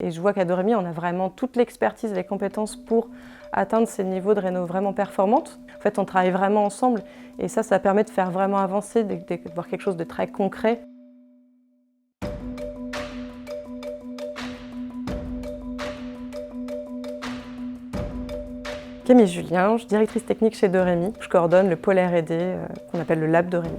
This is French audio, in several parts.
Et je vois qu'à Doremi, on a vraiment toute l'expertise et les compétences pour atteindre ces niveaux de réno vraiment performantes. En fait, on travaille vraiment ensemble et ça permet de faire vraiment avancer, de voir quelque chose de très concret. Camille Julien, je suis directrice technique chez Doremi. Je coordonne le pôle R&D qu'on appelle le Lab Doremi.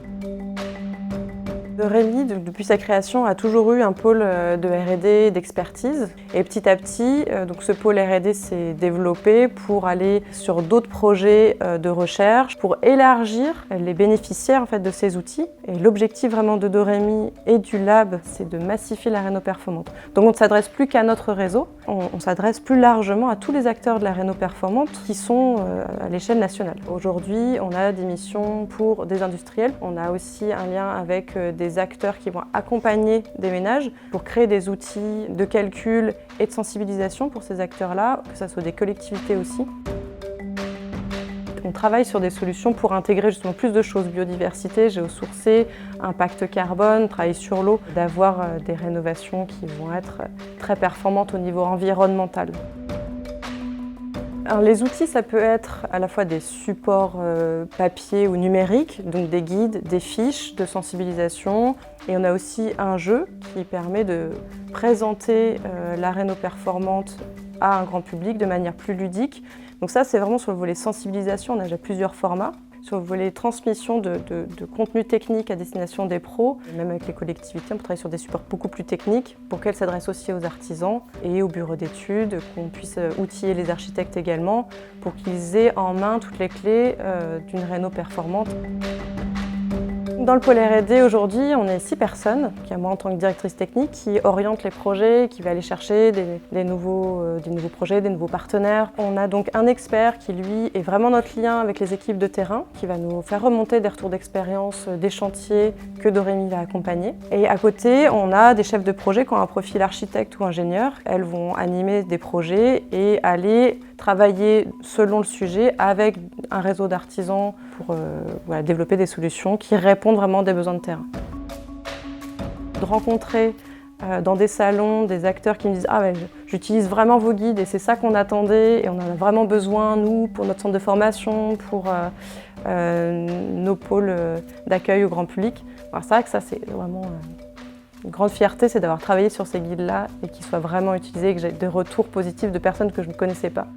Doremi, depuis sa création, a toujours eu un pôle de R&D, d'expertise. Et petit à petit, donc ce pôle R&D s'est développé pour aller sur d'autres projets de recherche, pour élargir les bénéficiaires en fait, de ces outils. Et l'objectif vraiment de Doremi et du Lab, c'est de massifier la réno performante. Donc on ne s'adresse plus qu'à notre réseau, on s'adresse plus largement à tous les acteurs de la réno performante qui sont à l'échelle nationale. Aujourd'hui, on a des missions pour des industriels. On a aussi un lien avec des acteurs qui vont accompagner des ménages pour créer des outils de calcul et de sensibilisation pour ces acteurs-là, que ce soit des collectivités aussi. On travaille sur des solutions pour intégrer justement plus de choses, biodiversité, géosourcée, impact carbone, travailler sur l'eau, d'avoir des rénovations qui vont être très performantes au niveau environnemental. Alors, les outils, ça peut être à la fois des supports papier ou numériques, donc des guides, des fiches de sensibilisation. Et on a aussi un jeu qui permet de présenter la réno performante à un grand public de manière plus ludique. Donc ça, c'est vraiment sur le volet sensibilisation, on a déjà plusieurs formats. Sur le volet transmission de contenu technique à destination des pros, même avec les collectivités, on peut travailler sur des supports beaucoup plus techniques pour qu'elles s'adressent aussi aux artisans et aux bureaux d'études, qu'on puisse outiller les architectes également pour qu'ils aient en main toutes les clés d'une réno performante. Dans le pôle R&D, aujourd'hui, on est 6 personnes, qui moi en tant que directrice technique, qui oriente les projets, qui va aller chercher des nouveaux projets, des nouveaux partenaires. On a donc un expert qui, lui, est vraiment notre lien avec les équipes de terrain, qui va nous faire remonter des retours d'expérience des chantiers que Doremi va accompagner. Et à côté, on a des chefs de projet qui ont un profil architecte ou ingénieur. Elles vont animer des projets et aller travailler selon le sujet avec un réseau d'artisans pour développer des solutions qui répondent vraiment des besoins de terrain. De rencontrer dans des salons des acteurs qui me disent « Ah ouais, j'utilise vraiment vos guides et c'est ça qu'on attendait et on en a vraiment besoin, nous, pour notre centre de formation, pour nos pôles d'accueil au grand public ». Alors c'est vrai que ça, c'est vraiment une grande fierté, c'est d'avoir travaillé sur ces guides-là et qu'ils soient vraiment utilisés et que j'ai des retours positifs de personnes que je ne connaissais pas.